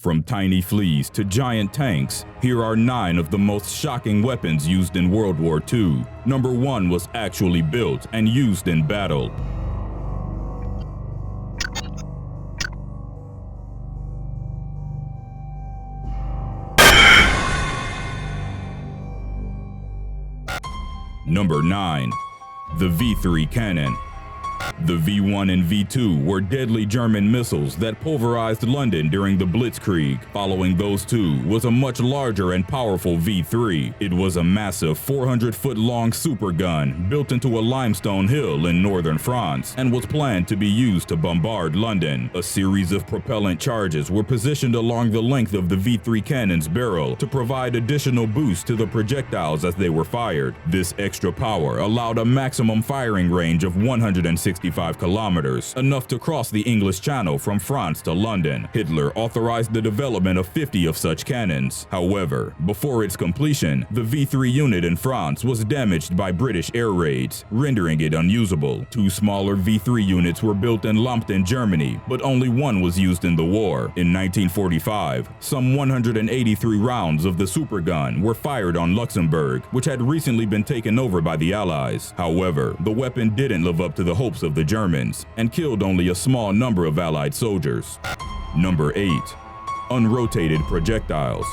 From tiny fleas to giant tanks, here are 9 of the most shocking weapons used in World War II. Number 1 was actually built and used in battle. Number 9. The V3 cannon. The V1 and V2 were deadly German missiles that pulverized London during the Blitzkrieg. Following those two was a much larger and powerful V3. It was a massive 400-foot-long super gun built into a limestone hill in northern France and was planned to be used to bombard London. A series of propellant charges were positioned along the length of the V3 cannon's barrel to provide additional boost to the projectiles as they were fired. This extra power allowed a maximum firing range of 165 kilometers, enough to cross the English Channel from France to London. Hitler authorized the development of 50 of such cannons. However, before its completion, the V3 unit in France was damaged by British air raids, rendering it unusable. 2 smaller V3 units were built in Lampton, Germany, but only one was used in the war. In 1945, some 183 rounds of the supergun were fired on Luxembourg, which had recently been taken over by the Allies. However, the weapon didn't live up to the hopes of the Germans and killed only a small number of Allied soldiers. Number 8. Unrotated projectiles.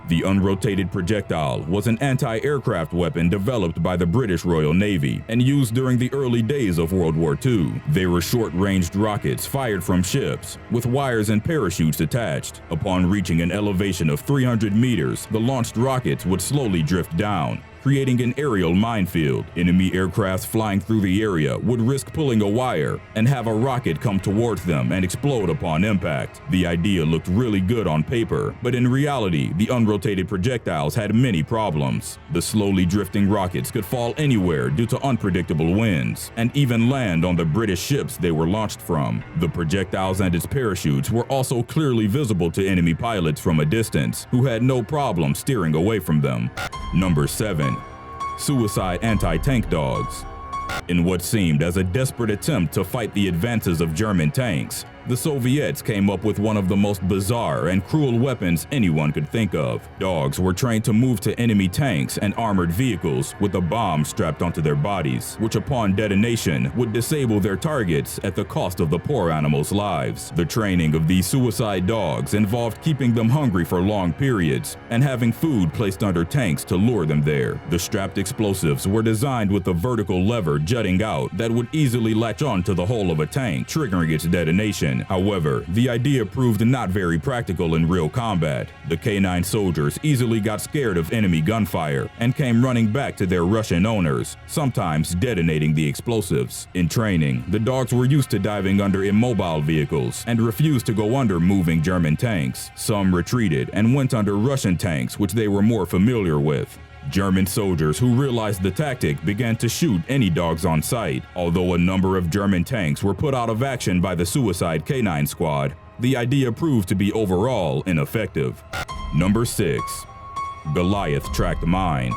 The unrotated projectile was an anti-aircraft weapon developed by the British Royal Navy and used during the early days of World War II. They were short-ranged rockets fired from ships, with wires and parachutes attached. Upon reaching an elevation of 300 meters, the launched rockets would slowly drift down, creating an aerial minefield. Enemy aircrafts flying through the area would risk pulling a wire and have a rocket come towards them and explode upon impact. The idea looked really good on paper, but in reality, the unrotated projectiles had many problems. The slowly drifting rockets could fall anywhere due to unpredictable winds, and even land on the British ships they were launched from. The projectiles and its parachutes were also clearly visible to enemy pilots from a distance, who had no problem steering away from them. Number 7. Suicide anti-tank dogs. In what seemed as a desperate attempt to fight the advances of German tanks, the Soviets came up with one of the most bizarre and cruel weapons anyone could think of. Dogs were trained to move to enemy tanks and armored vehicles with a bomb strapped onto their bodies, which upon detonation would disable their targets at the cost of the poor animals' lives. The training of these suicide dogs involved keeping them hungry for long periods and having food placed under tanks to lure them there. The strapped explosives were designed with a vertical lever jutting out that would easily latch on to the hull of a tank, triggering its detonation. However, the idea proved not very practical in real combat. The K9 soldiers easily got scared of enemy gunfire and came running back to their Russian owners, sometimes detonating the explosives. In training, the dogs were used to diving under immobile vehicles and refused to go under moving German tanks. Some retreated and went under Russian tanks, which they were more familiar with. German soldiers who realized the tactic began to shoot any dogs on sight. Although a number of German tanks were put out of action by the suicide K9 squad, the idea proved to be overall ineffective. Number 6. Goliath tracked mines.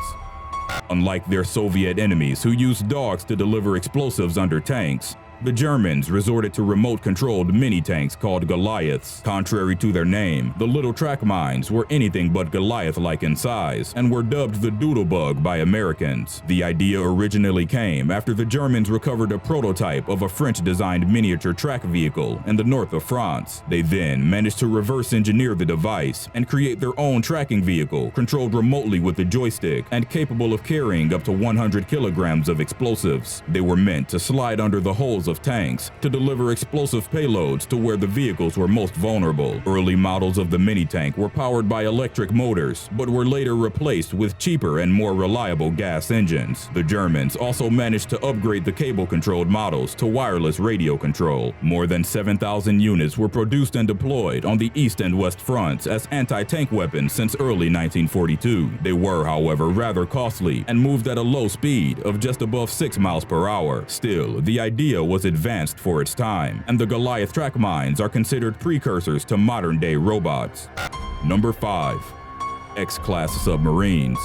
Unlike their Soviet enemies who used dogs to deliver explosives under tanks, the Germans resorted to remote-controlled mini-tanks called Goliaths. Contrary to their name, the little track mines were anything but Goliath-like in size and were dubbed the Doodlebug by Americans. The idea originally came after the Germans recovered a prototype of a French-designed miniature track vehicle in the north of France. They then managed to reverse-engineer the device and create their own tracking vehicle controlled remotely with the joystick and capable of carrying up to 100 kilograms of explosives. They were meant to slide under the hulls of tanks to deliver explosive payloads to where the vehicles were most vulnerable. Early models of the mini-tank were powered by electric motors, but were later replaced with cheaper and more reliable gas engines. The Germans also managed to upgrade the cable-controlled models to wireless radio control. More than 7,000 units were produced and deployed on the East and West fronts as anti-tank weapons since early 1942. They were, however, rather costly and moved at a low speed of just above 6 miles per hour. Still, the idea was advanced for its time, and the Goliath track mines are considered precursors to modern-day robots. Number 5. X-class submarines.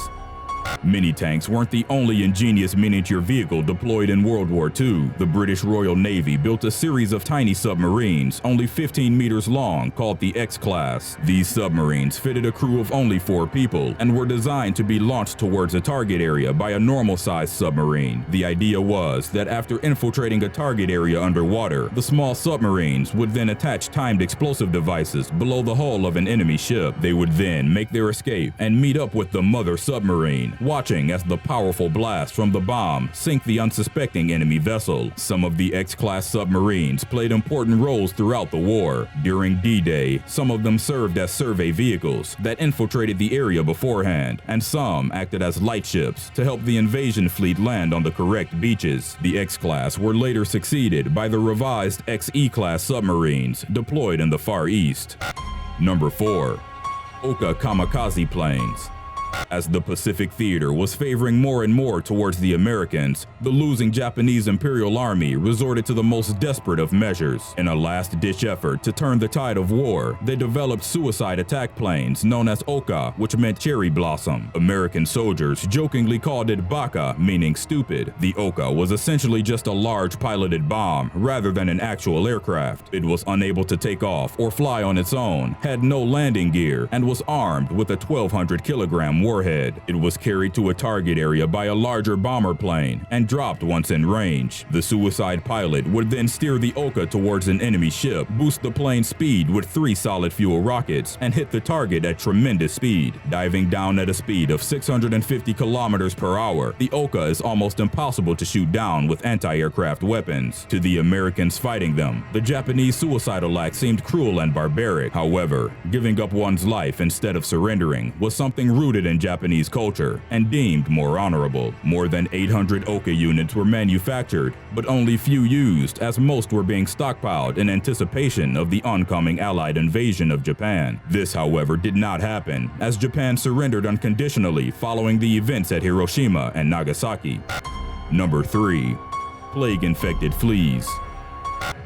Mini-tanks weren't the only ingenious miniature vehicle deployed in World War II. The British Royal Navy built a series of tiny submarines, only 15 meters long, called the X-class. These submarines fitted a crew of only 4 people and were designed to be launched towards a target area by a normal-sized submarine. The idea was that after infiltrating a target area underwater, the small submarines would then attach timed explosive devices below the hull of an enemy ship. They would then make their escape and meet up with the mother submarine, watching as the powerful blast from the bomb sink the unsuspecting enemy vessel. Some of the X-class submarines played important roles throughout the war. During D-Day, some of them served as survey vehicles that infiltrated the area beforehand, and some acted as light ships to help the invasion fleet land on the correct beaches. The X-class were later succeeded by the revised XE-class submarines deployed in the Far East. Number 4. OHKA kamikaze planes. As the Pacific Theater was favoring more and more towards the Americans, the losing Japanese Imperial Army resorted to the most desperate of measures. In a last-ditch effort to turn the tide of war, they developed suicide attack planes known as OHKA, which meant cherry blossom. American soldiers jokingly called it baka, meaning stupid. The OHKA was essentially just a large piloted bomb rather than an actual aircraft. It was unable to take off or fly on its own, had no landing gear, and was armed with a 1,200-kilogram warhead. It was carried to a target area by a larger bomber plane and dropped once in range. The suicide pilot would then steer the OHKA towards an enemy ship, boost the plane's speed with 3 solid fuel rockets, and hit the target at tremendous speed. Diving down at a speed of 650 kilometers per hour, the OHKA is almost impossible to shoot down with anti-aircraft weapons. To the Americans fighting them, the Japanese suicidal act seemed cruel and barbaric. However, giving up one's life instead of surrendering was something rooted in Japanese culture and deemed more honorable. More than 800 OHKA units were manufactured, but only few used, as most were being stockpiled in anticipation of the oncoming Allied invasion of Japan. This, however, did not happen, as Japan surrendered unconditionally following the events at Hiroshima and Nagasaki. Number 3. Plague-infected fleas.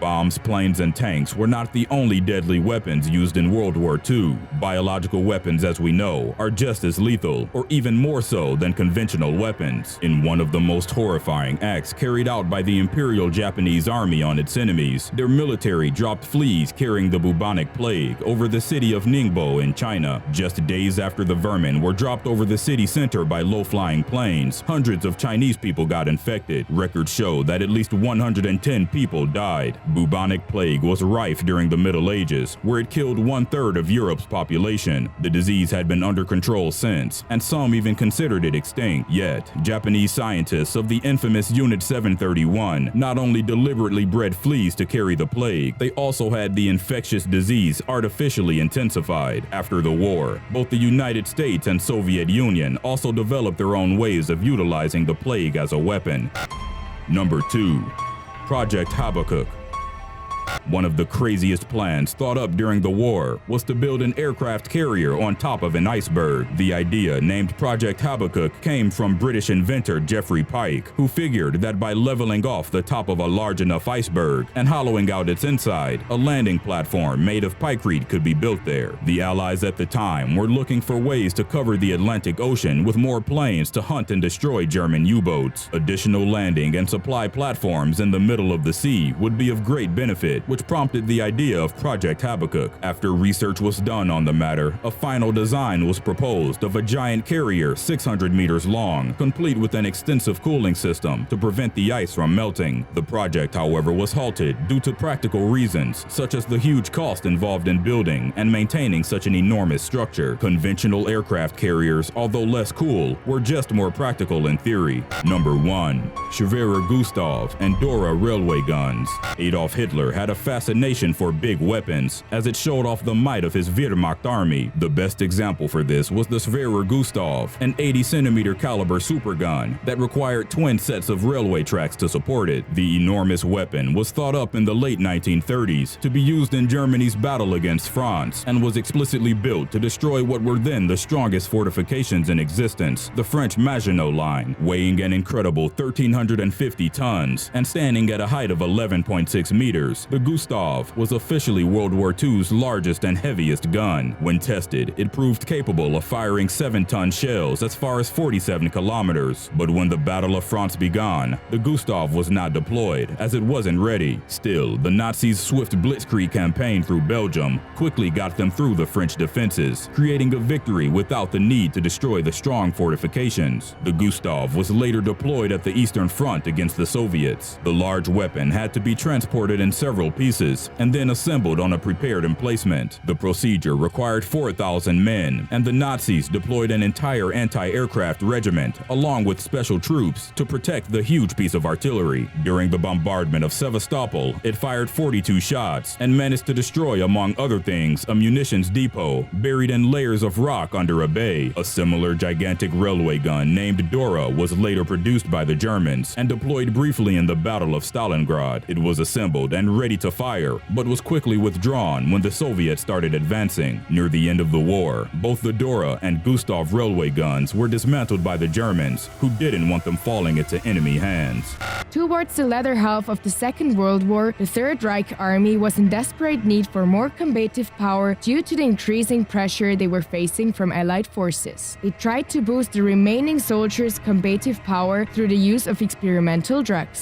Bombs, planes, and tanks were not the only deadly weapons used in World War II. Biological weapons, as we know, are just as lethal, or even more so than conventional weapons. In one of the most horrifying acts carried out by the Imperial Japanese Army on its enemies, their military dropped fleas carrying the bubonic plague over the city of Ningbo in China. Just days after the vermin were dropped over the city center by low-flying planes, hundreds of Chinese people got infected. Records show that at least 110 people died. Bubonic plague was rife during the Middle Ages, where it killed 1/3 of Europe's population. The disease had been under control since, and some even considered it extinct. Yet, Japanese scientists of the infamous Unit 731 not only deliberately bred fleas to carry the plague, they also had the infectious disease artificially intensified. After the war, both the United States and Soviet Union also developed their own ways of utilizing the plague as a weapon. Number 2. Project HABBAKUK. One of the craziest plans thought up during the war was to build an aircraft carrier on top of an iceberg. The idea, named Project HABBAKUK, came from British inventor Geoffrey Pike, who figured that by leveling off the top of a large enough iceberg and hollowing out its inside, a landing platform made of pykrete could be built there. The Allies at the time were looking for ways to cover the Atlantic Ocean with more planes to hunt and destroy German U-boats. Additional landing and supply platforms in the middle of the sea would be of great benefit, which prompted the idea of Project HABBAKUK. After research was done on the matter, a final design was proposed of a giant carrier 600 meters long, complete with an extensive cooling system to prevent the ice from melting. The project, however, was halted due to practical reasons, such as the huge cost involved in building and maintaining such an enormous structure. Conventional aircraft carriers, although less cool, were just more practical in theory. Number 1. SHWERER GUSTAV and DORA railway guns. Adolf Hitler had a fascination for big weapons, as it showed off the might of his Wehrmacht army. The best example for this was the SHWERER GUSTAV, an 80-centimeter caliber supergun that required twin sets of railway tracks to support it. The enormous weapon was thought up in the late 1930s to be used in Germany's battle against France, and was explicitly built to destroy what were then the strongest fortifications in existence, the French Maginot Line. Weighing an incredible 1,350 tons and standing at a height of 11.6 meters, The Gustav was officially World War II's largest and heaviest gun. When tested, it proved capable of firing 7-ton shells as far as 47 kilometers. But when the Battle of France began, the Gustav was not deployed, as it wasn't ready. Still, the Nazis' swift blitzkrieg campaign through Belgium quickly got them through the French defenses, creating a victory without the need to destroy the strong fortifications. The Gustav was later deployed at the Eastern Front against the Soviets. The large weapon had to be transported in several pieces and then assembled on a prepared emplacement. The procedure required 4,000 men, and the Nazis deployed an entire anti-aircraft regiment along with special troops to protect the huge piece of artillery. During the bombardment of Sevastopol, it fired 42 shots and managed to destroy, among other things, a munitions depot buried in layers of rock under a bay. A similar gigantic railway gun named DORA was later produced by the Germans and deployed briefly in the Battle of Stalingrad. It was assembled and ready to fire, but was quickly withdrawn when the Soviets started advancing. Near the end of the war, both the DORA and Gustav railway guns were dismantled by the Germans, who didn't want them falling into enemy hands. Towards the latter half of the Second World War, the Third Reich Army was in desperate need for more combative power due to the increasing pressure they were facing from Allied forces. They tried to boost the remaining soldiers' combative power through the use of experimental drugs.